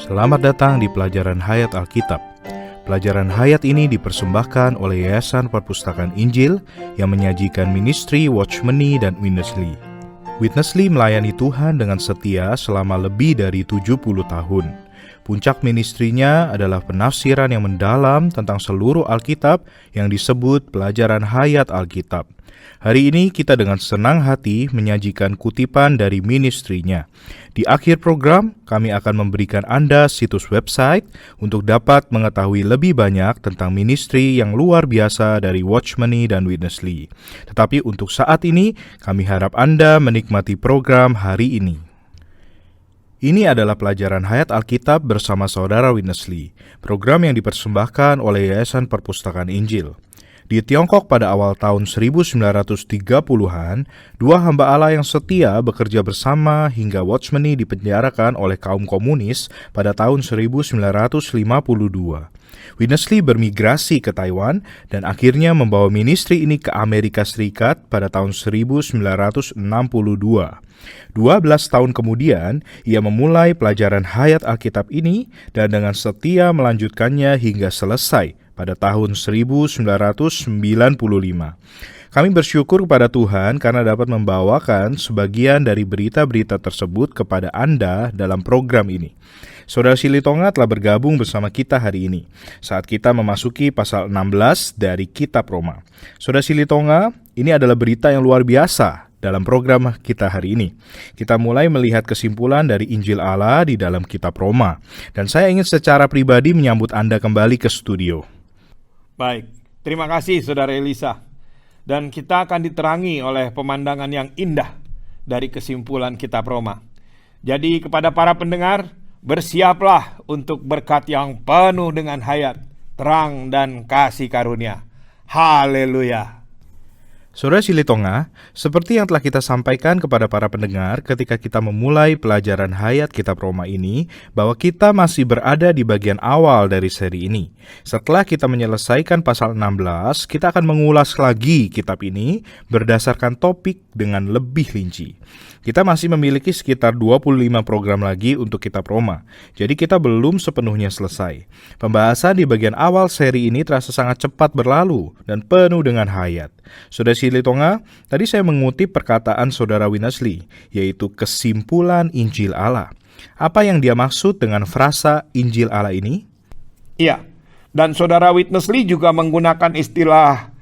Selamat datang di pelajaran Hayat Alkitab. Pelajaran Hayat ini dipersembahkan oleh Yayasan Perpustakaan Injil yang menyajikan ministry Watchmeni dan Witnessly. Witnessly melayani Tuhan dengan setia selama lebih dari 70 tahun. Puncak ministrinya adalah penafsiran yang mendalam tentang seluruh Alkitab yang disebut pelajaran Hayat Alkitab. Hari ini kita dengan senang hati menyajikan kutipan dari ministrinya. Di akhir program, kami akan memberikan Anda situs website untuk dapat mengetahui lebih banyak tentang ministri yang luar biasa dari Watchmeni dan Witnessly. Tetapi untuk saat ini, kami harap Anda menikmati program hari ini. Ini adalah pelajaran Hayat Alkitab bersama Saudara Witnessly, program yang dipersembahkan oleh Yayasan Perpustakaan Injil. Di Tiongkok pada awal tahun 1930-an, dua hamba Allah yang setia bekerja bersama hingga Watchmeni dipenjarakan oleh kaum komunis pada tahun 1952. Witnessly bermigrasi ke Taiwan dan akhirnya membawa ministri ini ke Amerika Serikat pada tahun 1962. 12 tahun kemudian, ia memulai pelajaran Hayat Alkitab ini dan dengan setia melanjutkannya hingga selesai pada tahun 1995. Kami bersyukur kepada Tuhan karena dapat membawakan sebagian dari berita-berita tersebut kepada Anda dalam program ini. Saudara Silitonga telah bergabung bersama kita hari ini saat kita memasuki pasal 16 dari Kitab Roma. Saudara Silitonga, ini adalah berita yang luar biasa dalam program kita hari ini. Kita mulai melihat kesimpulan dari Injil Allah di dalam Kitab Roma. Dan saya ingin secara pribadi menyambut Anda kembali ke studio. Baik, terima kasih Saudara Elisa. Dan kita akan diterangi oleh pemandangan yang indah dari kesimpulan Kitab Roma. Jadi kepada para pendengar, bersiaplah untuk berkat yang penuh dengan hayat, terang dan kasih karunia. Haleluya. Saudara Silitonga, seperti yang telah kita sampaikan kepada para pendengar ketika kita memulai pelajaran Hayat Kitab Roma ini, bahwa kita masih berada di bagian awal dari seri ini. Setelah kita menyelesaikan pasal 16, kita akan mengulas lagi kitab ini berdasarkan topik dengan lebih rinci. Kita masih memiliki sekitar 25 program lagi untuk Kitab Roma, jadi kita belum sepenuhnya selesai. Pembahasan di bagian awal seri ini terasa sangat cepat berlalu dan penuh dengan hayat. Saudara Silitonga, tadi saya mengutip perkataan Saudara Witnessly, yaitu kesimpulan Injil Allah. Apa yang dia maksud dengan frasa Injil Allah ini? Iya, dan Saudara Witnessly juga menggunakan istilah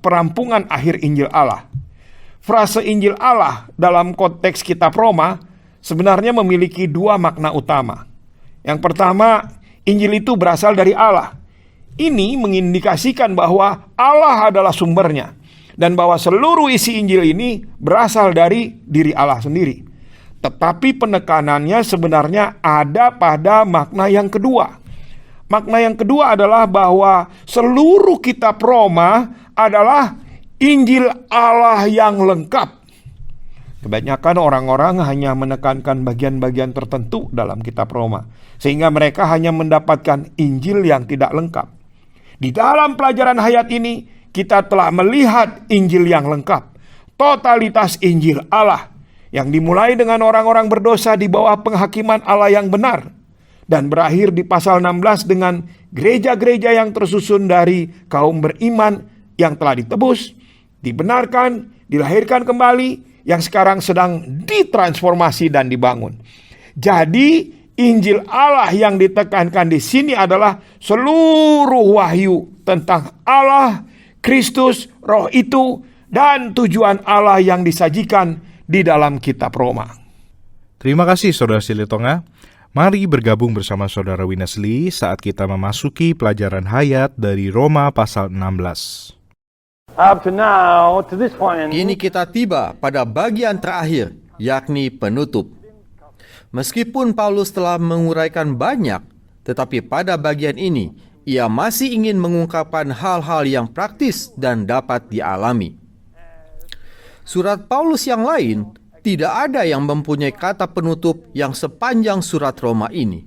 perampungan akhir Injil Allah. Frase Injil Allah dalam konteks Kitab Roma sebenarnya memiliki dua makna utama. Yang pertama, Injil itu berasal dari Allah. Ini mengindikasikan bahwa Allah adalah sumbernya dan bahwa seluruh isi Injil ini berasal dari diri Allah sendiri. Tetapi penekanannya sebenarnya ada pada makna yang kedua. Makna yang kedua adalah bahwa seluruh Kitab Roma adalah Injil Allah yang lengkap. Kebanyakan orang-orang hanya menekankan bagian-bagian tertentu dalam Kitab Roma, sehingga mereka hanya mendapatkan Injil yang tidak lengkap. Di dalam pelajaran hayat ini, kita telah melihat Injil yang lengkap, totalitas Injil Allah, yang dimulai dengan orang-orang berdosa di bawah penghakiman Allah yang benar, dan berakhir di pasal 16 dengan gereja-gereja yang tersusun dari kaum beriman yang telah ditebus, dibenarkan, dilahirkan kembali, yang sekarang sedang ditransformasi dan dibangun. Jadi, Injil Allah yang ditekankan di sini adalah seluruh wahyu tentang Allah, Kristus, Roh itu, dan tujuan Allah yang disajikan di dalam Kitab Roma. Terima kasih Saudara Silitonga. Mari bergabung bersama Saudara Witnessly saat kita memasuki pelajaran hayat dari Roma pasal 16. Kini kita tiba pada bagian terakhir, yakni penutup. Meskipun Paulus telah menguraikan banyak, tetapi pada bagian ini, ia masih ingin mengungkapkan hal-hal yang praktis dan dapat dialami. Surat Paulus yang lain, tidak ada yang mempunyai kata penutup yang sepanjang surat Roma ini.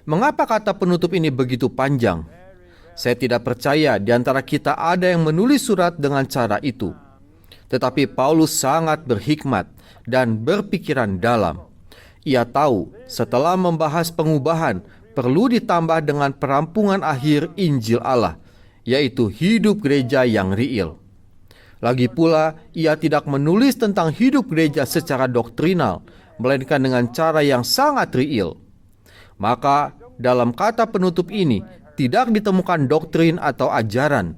Mengapa kata penutup ini begitu panjang? Saya tidak percaya di antara kita ada yang menulis surat dengan cara itu. Tetapi Paulus sangat berhikmat dan berpikiran dalam. Ia tahu setelah membahas pengubahan perlu ditambah dengan perampungan akhir Injil Allah, yaitu hidup gereja yang real. Lagi pula, ia tidak menulis tentang hidup gereja secara doktrinal, melainkan dengan cara yang sangat real. Maka, dalam kata penutup ini, tidak ditemukan doktrin atau ajaran.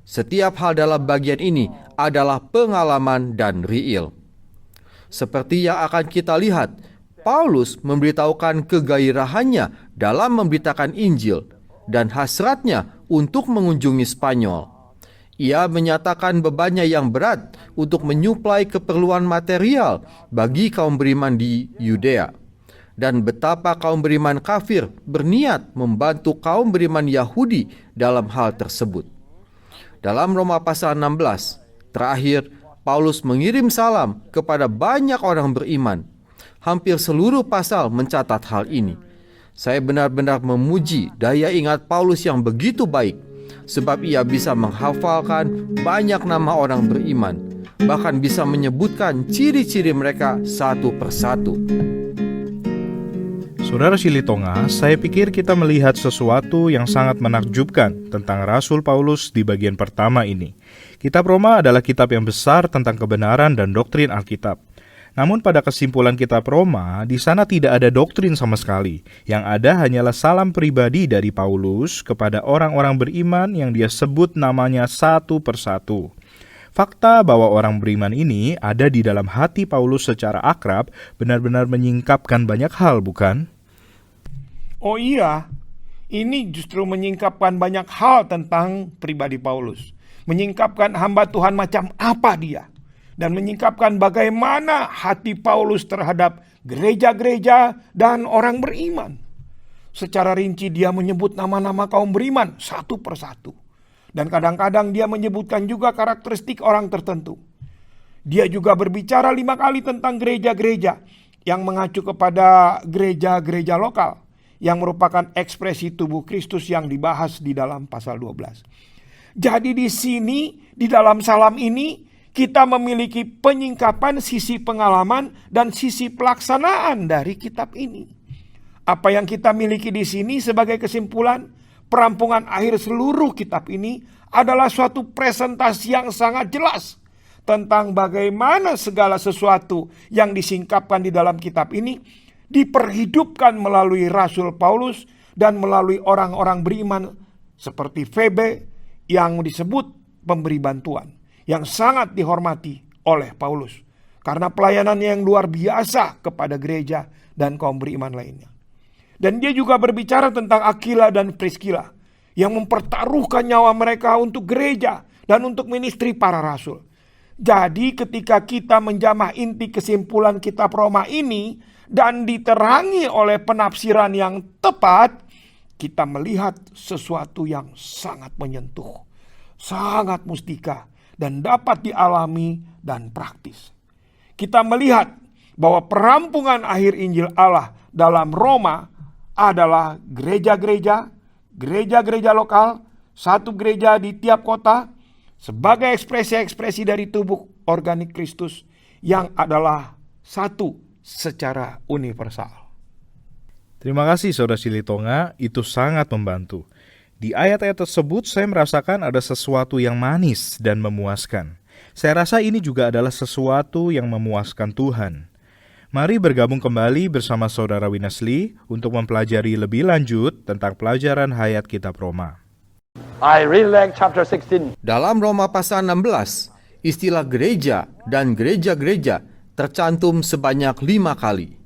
Setiap hal dalam bagian ini adalah pengalaman dan real. Seperti yang akan kita lihat, Paulus memberitahukan kegairahannya dalam memberitakan Injil dan hasratnya untuk mengunjungi Spanyol. Ia menyatakan bebannya yang berat untuk menyuplai keperluan material bagi kaum beriman di Yudea, dan betapa kaum beriman kafir berniat membantu kaum beriman Yahudi dalam hal tersebut. Dalam Roma pasal 16, terakhir Paulus mengirim salam kepada banyak orang beriman. Hampir seluruh pasal mencatat hal ini. Saya benar-benar memuji daya ingat Paulus yang begitu baik, sebab ia bisa menghafalkan banyak nama orang beriman, bahkan bisa menyebutkan ciri-ciri mereka satu persatu. Saudara Silitonga, saya pikir kita melihat sesuatu yang sangat menakjubkan tentang Rasul Paulus di bagian pertama ini. Kitab Roma adalah kitab yang besar tentang kebenaran dan doktrin Alkitab. Namun pada kesimpulan kitab Roma, di sana tidak ada doktrin sama sekali. Yang ada hanyalah salam pribadi dari Paulus kepada orang-orang beriman yang dia sebut namanya satu persatu. Fakta bahwa orang beriman ini ada di dalam hati Paulus secara akrab benar-benar menyingkapkan banyak hal, bukan? Oh iya, ini justru menyingkapkan banyak hal tentang pribadi Paulus. Menyingkapkan hamba Tuhan macam apa dia. Dan menyingkapkan bagaimana hati Paulus terhadap gereja-gereja dan orang beriman. Secara rinci dia menyebut nama-nama kaum beriman satu persatu. Dan kadang-kadang dia menyebutkan juga karakteristik orang tertentu. Dia juga berbicara 5 kali tentang gereja-gereja yang mengacu kepada gereja-gereja lokal, yang merupakan ekspresi tubuh Kristus yang dibahas di dalam pasal 12. Jadi di sini, di dalam salam ini, kita memiliki penyingkapan sisi pengalaman dan sisi pelaksanaan dari kitab ini. Apa yang kita miliki di sini sebagai kesimpulan, perampungan akhir seluruh kitab ini adalah suatu presentasi yang sangat jelas tentang bagaimana segala sesuatu yang disingkapkan di dalam kitab ini diperhidupkan melalui Rasul Paulus dan melalui orang-orang beriman seperti Febe yang disebut pemberi bantuan, yang sangat dihormati oleh Paulus karena pelayanannya yang luar biasa kepada gereja dan kaum beriman lainnya. Dan dia juga berbicara tentang Aquila dan Priscilla yang mempertaruhkan nyawa mereka untuk gereja dan untuk ministry para rasul. Jadi ketika kita menjamah inti kesimpulan kitab Roma ini dan diterangi oleh penafsiran yang tepat, kita melihat sesuatu yang sangat menyentuh, sangat mustika, dan dapat dialami dan praktis. Kita melihat bahwa perampungan akhir Injil Allah dalam Roma adalah gereja-gereja lokal, satu gereja di tiap kota, sebagai ekspresi-ekspresi dari tubuh organik Kristus yang adalah satu secara universal. Terima kasih Saudara Silitonga, itu sangat membantu. Di ayat-ayat tersebut saya merasakan ada sesuatu yang manis dan memuaskan. Saya rasa ini juga adalah sesuatu yang memuaskan Tuhan. Mari bergabung kembali bersama Saudara Winnesley untuk mempelajari lebih lanjut tentang pelajaran hayat kitab Roma. I really like chapter 16. Dalam Roma pasal 16, istilah gereja dan gereja-gereja tercantum sebanyak 5 kali.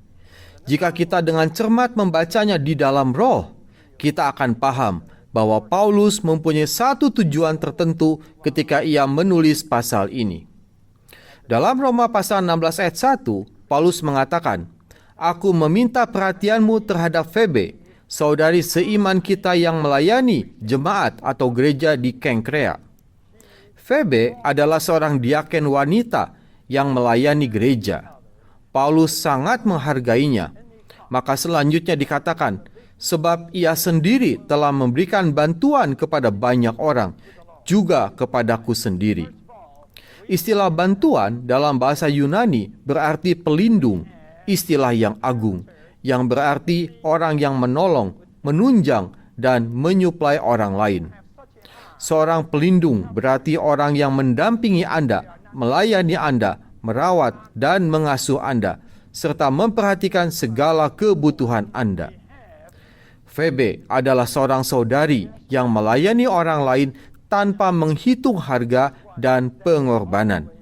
Jika kita dengan cermat membacanya di dalam roh, kita akan paham bahwa Paulus mempunyai satu tujuan tertentu ketika ia menulis pasal ini. Dalam Roma pasal 16 ayat 1, Paulus mengatakan, "Aku meminta perhatianmu terhadap Febe, saudari seiman kita yang melayani jemaat atau gereja di Kenkrea." Febe adalah seorang diaken wanita yang melayani gereja. Paulus sangat menghargainya. Maka selanjutnya dikatakan, sebab ia sendiri telah memberikan bantuan kepada banyak orang, juga kepadaku sendiri. Istilah bantuan dalam bahasa Yunani berarti pelindung, istilah yang agung, yang berarti orang yang menolong, menunjang, dan menyuplai orang lain. Seorang pelindung berarti orang yang mendampingi Anda, melayani Anda, merawat dan mengasuh Anda, serta memperhatikan segala kebutuhan Anda. Febe adalah seorang saudari yang melayani orang lain tanpa menghitung harga dan pengorbanan.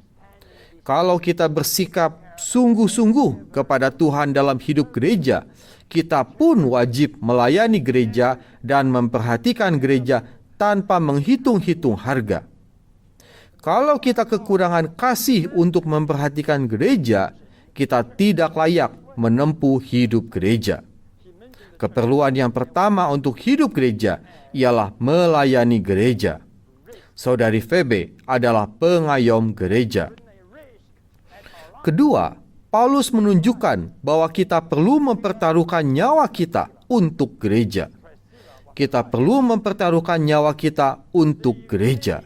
Kalau kita bersikap sungguh-sungguh kepada Tuhan dalam hidup gereja, kita pun wajib melayani gereja dan memperhatikan gereja tanpa menghitung-hitung harga. Kalau kita kekurangan kasih untuk memperhatikan gereja, kita tidak layak menempuh hidup gereja. Keperluan yang pertama untuk hidup gereja ialah melayani gereja. Saudari Febe adalah pengayom gereja. Kedua, Paulus menunjukkan bahwa kita perlu mempertaruhkan nyawa kita untuk gereja. Kita perlu mempertaruhkan nyawa kita untuk gereja.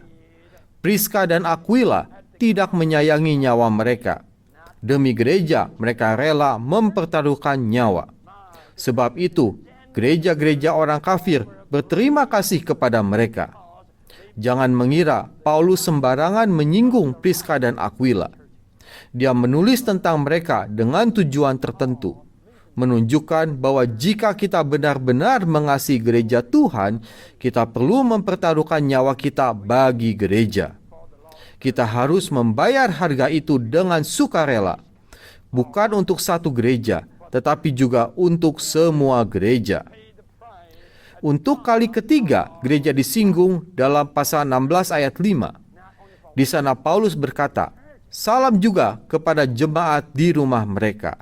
Priska dan Aquila tidak menyayangi nyawa mereka. Demi gereja, mereka rela mempertaruhkan nyawa. Sebab itu, gereja-gereja orang kafir berterima kasih kepada mereka. Jangan mengira Paulus sembarangan menyinggung Priska dan Aquila. Dia menulis tentang mereka dengan tujuan tertentu, menunjukkan bahwa jika kita benar-benar mengasihi gereja Tuhan, kita perlu mempertaruhkan nyawa kita bagi gereja. Kita harus membayar harga itu dengan sukarela, bukan untuk satu gereja, tetapi juga untuk semua gereja. Untuk kali ketiga, gereja disinggung dalam pasal 16 ayat 5. Di sana Paulus berkata, "Salam juga kepada jemaat di rumah mereka."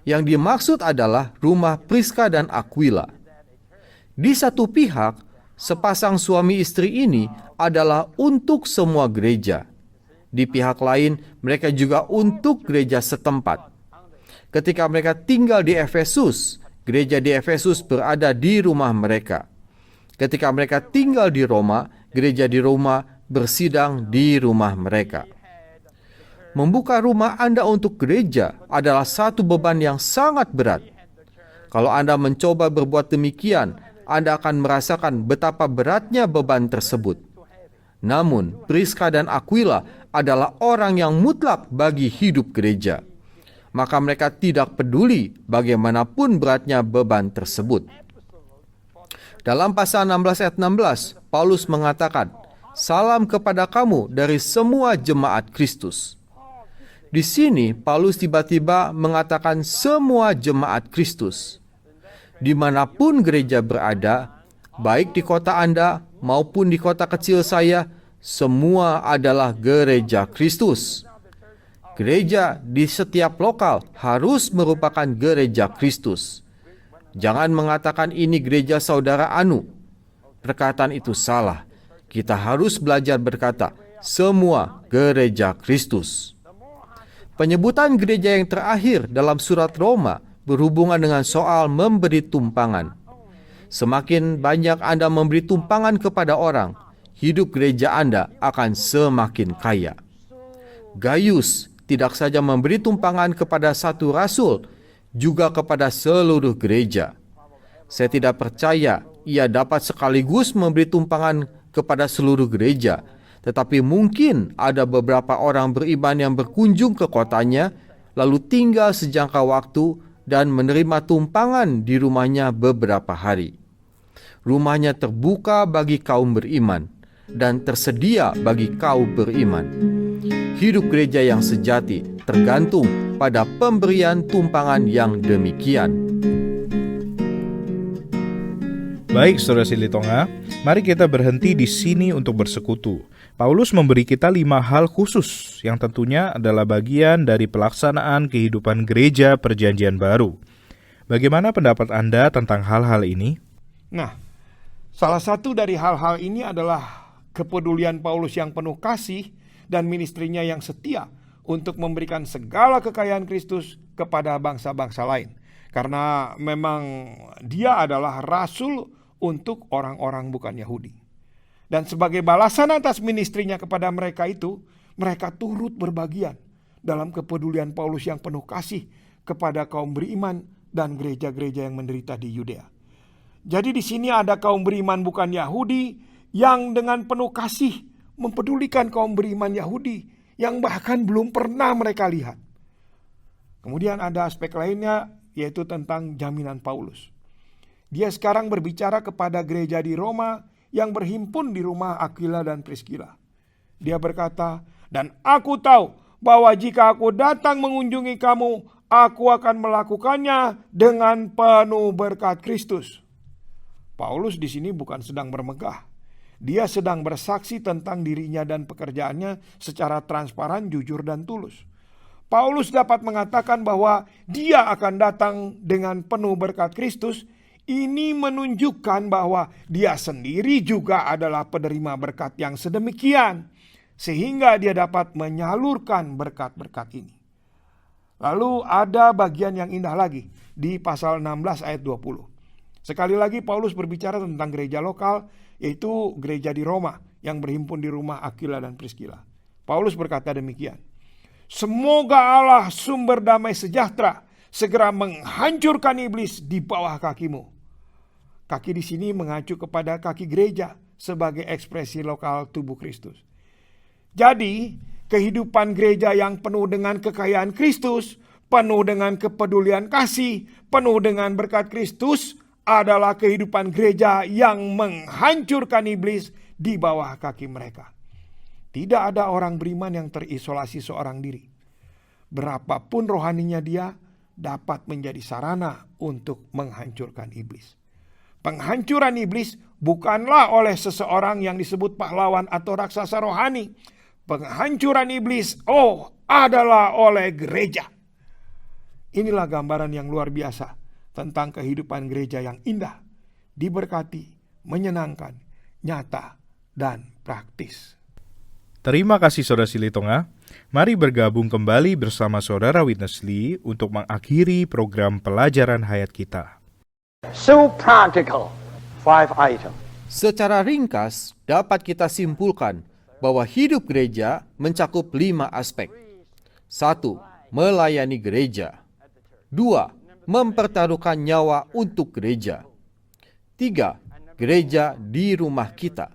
Yang dimaksud adalah rumah Priska dan Aquila. Di satu pihak, sepasang suami istri ini adalah untuk semua gereja. Di pihak lain, mereka juga untuk gereja setempat. Ketika mereka tinggal di Efesus, gereja di Efesus berada di rumah mereka. Ketika mereka tinggal di Roma, gereja di Roma bersidang di rumah mereka. Membuka rumah Anda untuk gereja adalah satu beban yang sangat berat. Kalau Anda mencoba berbuat demikian, Anda akan merasakan betapa beratnya beban tersebut. Namun, Priska dan Aquila adalah orang yang mutlak bagi hidup gereja. Maka mereka tidak peduli bagaimanapun beratnya beban tersebut. Dalam pasal 16 ayat 16, Paulus mengatakan, "Salam kepada kamu dari semua jemaat Kristus." Di sini Paulus tiba-tiba mengatakan semua jemaat Kristus. Dimanapun gereja berada, baik di kota Anda maupun di kota kecil saya, semua adalah gereja Kristus. Gereja di setiap lokal harus merupakan gereja Kristus. Jangan mengatakan ini gereja saudara Anu. Perkataan itu salah. Kita harus belajar berkata, semua gereja Kristus. Penyebutan gereja yang terakhir dalam surat Roma berhubungan dengan soal memberi tumpangan. Semakin banyak Anda memberi tumpangan kepada orang, hidup gereja Anda akan semakin kaya. Gaius tidak saja memberi tumpangan kepada satu rasul, juga kepada seluruh gereja. Saya tidak percaya ia dapat sekaligus memberi tumpangan kepada seluruh gereja, tetapi mungkin ada beberapa orang beriman yang berkunjung ke kotanya, lalu tinggal sejangka waktu dan menerima tumpangan di rumahnya beberapa hari. Rumahnya terbuka bagi kaum beriman dan tersedia bagi kaum beriman. Hidup gereja yang sejati tergantung pada pemberian tumpangan yang demikian. Baik, Saudara Silitonga, mari kita berhenti di sini untuk bersekutu. Paulus memberi kita 5 hal khusus yang tentunya adalah bagian dari pelaksanaan kehidupan gereja Perjanjian Baru. Bagaimana pendapat Anda tentang hal-hal ini? Nah, salah satu dari hal-hal ini adalah kepedulian Paulus yang penuh kasih dan ministrinya yang setia untuk memberikan segala kekayaan Kristus kepada bangsa-bangsa lain. Karena memang dia adalah rasul untuk orang-orang bukan Yahudi. Dan sebagai balasan atas ministrinya kepada mereka itu, mereka turut berbagian dalam kepedulian Paulus yang penuh kasih kepada kaum beriman dan gereja-gereja yang menderita di Yudea. Jadi di sini ada kaum beriman bukan Yahudi yang dengan penuh kasih mempedulikan kaum beriman Yahudi yang bahkan belum pernah mereka lihat. Kemudian ada aspek lainnya, yaitu tentang jaminan Paulus. Dia sekarang berbicara kepada gereja di Roma yang berhimpun di rumah Aquila dan Priscilla. Dia berkata, "Dan aku tahu bahwa jika aku datang mengunjungi kamu, aku akan melakukannya dengan penuh berkat Kristus." Paulus di sini bukan sedang bermegah. Dia sedang bersaksi tentang dirinya dan pekerjaannya secara transparan, jujur, dan tulus. Paulus dapat mengatakan bahwa dia akan datang dengan penuh berkat Kristus. Ini menunjukkan bahwa dia sendiri juga adalah penerima berkat yang sedemikian, sehingga dia dapat menyalurkan berkat-berkat ini. Lalu ada bagian yang indah lagi di pasal 16 ayat 20. Sekali lagi Paulus berbicara tentang gereja lokal, yaitu gereja di Roma yang berhimpun di rumah Aquila dan Priscilla. Paulus berkata demikian, "Semoga Allah sumber damai sejahtera segera menghancurkan iblis di bawah kakimu." Kaki di sini mengacu kepada kaki gereja sebagai ekspresi lokal tubuh Kristus. Jadi, kehidupan gereja yang penuh dengan kekayaan Kristus, penuh dengan kepedulian kasih, penuh dengan berkat Kristus adalah kehidupan gereja yang menghancurkan iblis di bawah kaki mereka. Tidak ada orang beriman yang terisolasi seorang diri. Berapapun rohaninya dia dapat menjadi sarana untuk menghancurkan iblis. Penghancuran iblis bukanlah oleh seseorang yang disebut pahlawan atau raksasa rohani. Penghancuran iblis adalah oleh gereja. Inilah gambaran yang luar biasa tentang kehidupan gereja yang indah, diberkati, menyenangkan, nyata, dan praktis. Terima kasih Saudara Silitonga. Mari bergabung kembali bersama Saudara Witness Lee untuk mengakhiri program pelajaran hayat kita. So practical. 5 items. Secara ringkas, dapat kita simpulkan bahwa hidup gereja mencakup 5 aspek. 1. Melayani gereja. 2. Mempertaruhkan nyawa untuk gereja. 3. Gereja di rumah kita.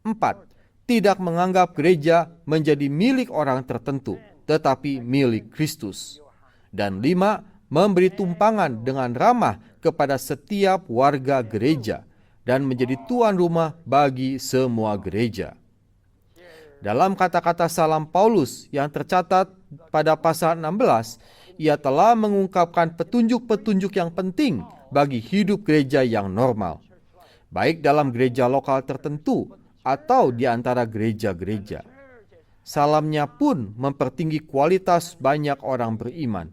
4. Tidak menganggap gereja menjadi milik orang tertentu, tetapi milik Kristus. Dan 5. Memberi tumpangan dengan ramah kepada setiap warga gereja dan menjadi tuan rumah bagi semua gereja. Dalam kata-kata salam Paulus yang tercatat pada pasal 16, ia telah mengungkapkan petunjuk-petunjuk yang penting bagi hidup gereja yang normal, baik dalam gereja lokal tertentu atau di antara gereja-gereja. Salamnya pun mempertinggi kualitas banyak orang beriman.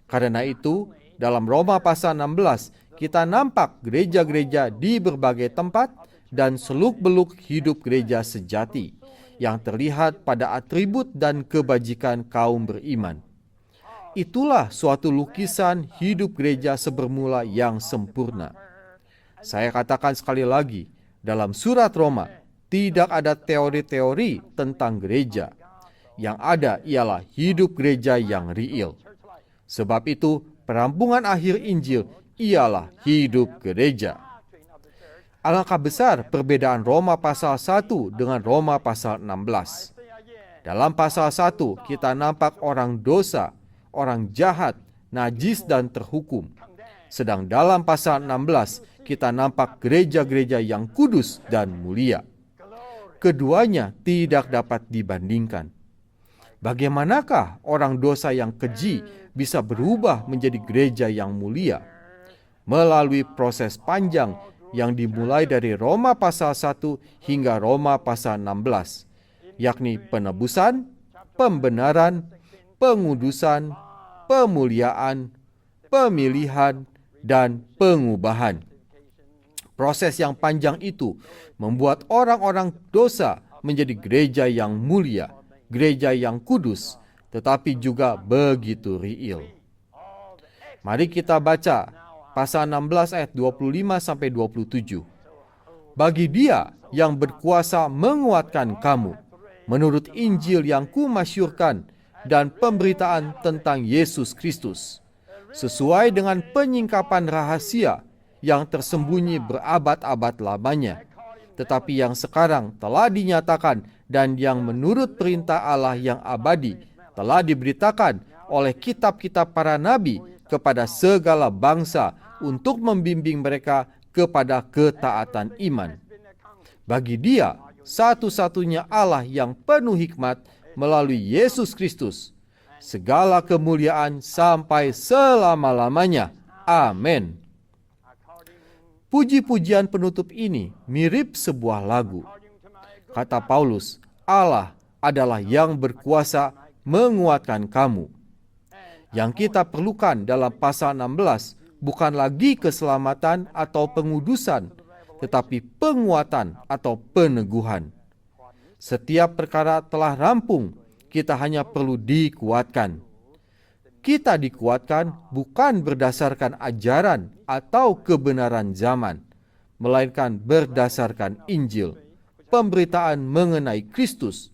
Karena itu, dalam Roma pasal 16, kita nampak gereja-gereja di berbagai tempat dan seluk-beluk hidup gereja sejati yang terlihat pada atribut dan kebajikan kaum beriman. Itulah suatu lukisan hidup gereja sebermula yang sempurna. Saya katakan sekali lagi, dalam surat Roma tidak ada teori-teori tentang gereja. Yang ada ialah hidup gereja yang real. Sebab itu, perampungan akhir Injil ialah hidup gereja. Alangkah besar perbedaan Roma pasal 1 dengan Roma pasal 16. Dalam pasal 1 kita nampak orang dosa, orang jahat, najis dan terhukum. Sedang dalam pasal 16 kita nampak gereja-gereja yang kudus dan mulia. Keduanya tidak dapat dibandingkan. Bagaimanakah orang dosa yang keji bisa berubah menjadi gereja yang mulia? Melalui proses panjang yang dimulai dari Roma pasal 1 hingga Roma pasal 16, yakni penebusan, pembenaran, pengudusan, pemuliaan, pemilihan, dan pengubahan. Proses yang panjang itu membuat orang-orang dosa menjadi gereja yang mulia, gereja yang kudus, tetapi juga begitu real. Mari kita baca pasal 16 ayat 25-27. Bagi Dia yang berkuasa menguatkan kamu, menurut Injil yang kumasyurkan dan pemberitaan tentang Yesus Kristus, sesuai dengan penyingkapan rahasia yang tersembunyi berabad-abad lamanya, tetapi yang sekarang telah dinyatakan dan yang menurut perintah Allah yang abadi telah diberitakan oleh kitab-kitab para nabi kepada segala bangsa untuk membimbing mereka kepada ketaatan iman. Bagi Dia, satu-satunya Allah yang penuh hikmat melalui Yesus Kristus, segala kemuliaan sampai selama-lamanya. Amin. Puji-pujian penutup ini mirip sebuah lagu. Kata Paulus, Allah adalah yang berkuasa menguatkan kamu. Yang kita perlukan dalam pasal 16 bukan lagi keselamatan atau pengudusan, tetapi penguatan atau peneguhan. Setiap perkara telah rampung, kita hanya perlu dikuatkan. Kita dikuatkan bukan berdasarkan ajaran atau kebenaran zaman, melainkan berdasarkan Injil, pemberitaan mengenai Kristus,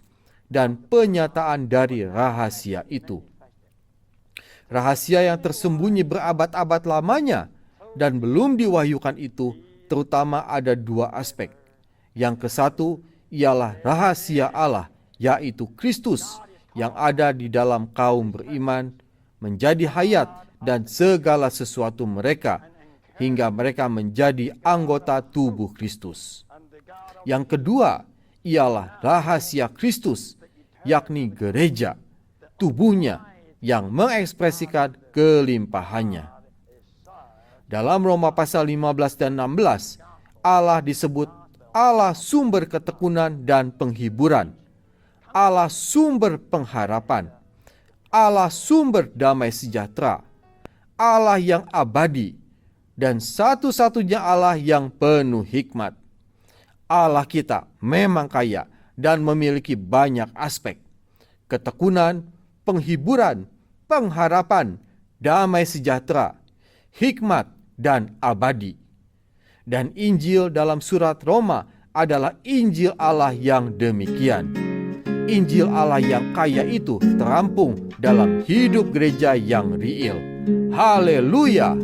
dan penyataan dari rahasia itu. Rahasia yang tersembunyi berabad-abad lamanya dan belum diwahyukan itu terutama ada dua aspek. Yang kesatu ialah rahasia Allah, yaitu Kristus yang ada di dalam kaum beriman, menjadi hayat dan segala sesuatu mereka, hingga mereka menjadi anggota tubuh Kristus. Yang kedua ialah rahasia Kristus, yakni gereja, tubuhnya yang mengekspresikan kelimpahannya. Dalam Roma pasal 15 dan 16, Allah disebut Allah sumber ketekunan dan penghiburan, Allah sumber pengharapan, Allah sumber damai sejahtera, Allah yang abadi, dan satu-satunya Allah yang penuh hikmat. Allah kita memang kaya dan memiliki banyak aspek: ketekunan, penghiburan, pengharapan, damai sejahtera, hikmat, dan abadi. Dan Injil dalam surat Roma adalah Injil Allah yang demikian. Injil Allah yang kaya itu terampung dalam hidup gereja yang real. Haleluya!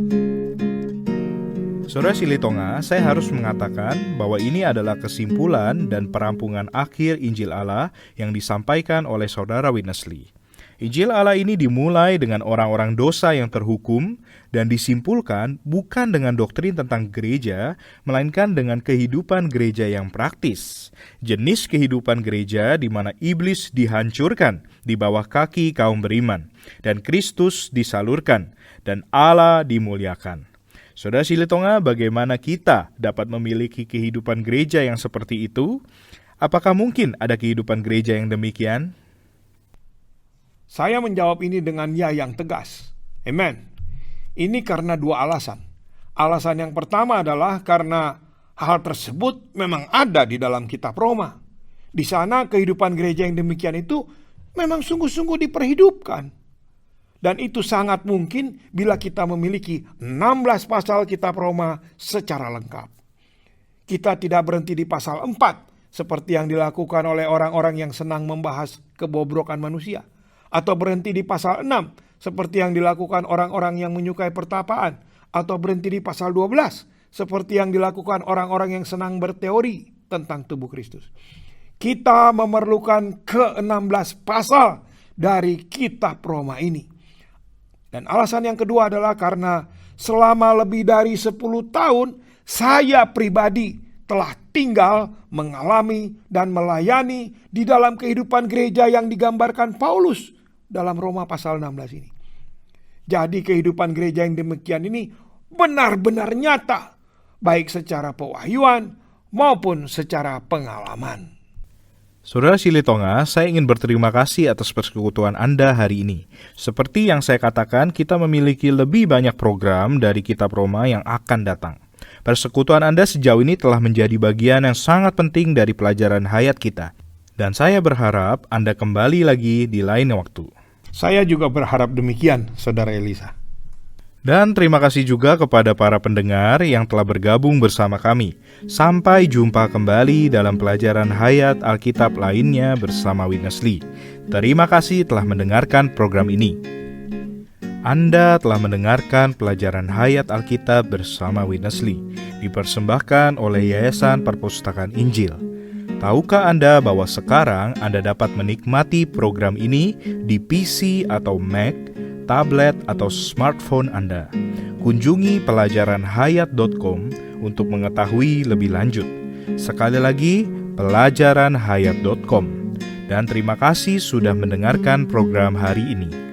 Saudara Silitonga, saya harus mengatakan bahwa ini adalah kesimpulan dan perampungan akhir Injil Allah yang disampaikan oleh Saudara Witness Lee. Injil Allah ini dimulai dengan orang-orang dosa yang terhukum dan disimpulkan bukan dengan doktrin tentang gereja, melainkan dengan kehidupan gereja yang praktis. Jenis kehidupan gereja di mana iblis dihancurkan di bawah kaki kaum beriman, dan Kristus disalurkan, dan Allah dimuliakan. Saudara Silitonga, bagaimana kita dapat memiliki kehidupan gereja yang seperti itu? Apakah mungkin ada kehidupan gereja yang demikian? Saya menjawab ini dengan ya yang tegas. Amen. Ini karena dua alasan. Alasan yang pertama adalah karena hal tersebut memang ada di dalam kitab Roma. Di sana kehidupan gereja yang demikian itu memang sungguh-sungguh diperhidupkan. Dan itu sangat mungkin bila kita memiliki 16 pasal kitab Roma secara lengkap. Kita tidak berhenti di pasal 4 seperti yang dilakukan oleh orang-orang yang senang membahas kebobrokan manusia. Atau berhenti di pasal 6 seperti yang dilakukan orang-orang yang menyukai pertapaan. Atau berhenti di pasal 12 seperti yang dilakukan orang-orang yang senang berteori tentang tubuh Kristus. Kita memerlukan ke-16 pasal dari kitab Roma ini. Dan alasan yang kedua adalah karena selama lebih dari 10 tahun saya pribadi telah tinggal, mengalami, dan melayani di dalam kehidupan gereja yang digambarkan Paulus dalam Roma pasal 16 ini. Jadi kehidupan gereja yang demikian ini benar-benar nyata, baik secara pewahyuan maupun secara pengalaman. Saudara Silitonga, saya ingin berterima kasih atas persekutuan Anda hari ini. Seperti yang saya katakan, kita memiliki lebih banyak program dari kitab Roma yang akan datang. Persekutuan Anda sejauh ini telah menjadi bagian yang sangat penting dari pelajaran hayat kita. Dan saya berharap Anda kembali lagi di lain waktu. Saya juga berharap demikian, Saudara Elisa. Dan terima kasih juga kepada para pendengar yang telah bergabung bersama kami. Sampai jumpa kembali dalam pelajaran hayat Alkitab lainnya bersama Witness Lee. Terima kasih telah mendengarkan program ini. Anda telah mendengarkan pelajaran Hayat Alkitab bersama Witness Lee, dipersembahkan oleh Yayasan Perpustakaan Injil. Tahukah Anda bahwa sekarang Anda dapat menikmati program ini di PC atau Mac, tablet atau smartphone Anda? Kunjungi pelajaranhayat.com untuk mengetahui lebih lanjut. Sekali lagi, pelajaranhayat.com. Dan terima kasih sudah mendengarkan program hari ini.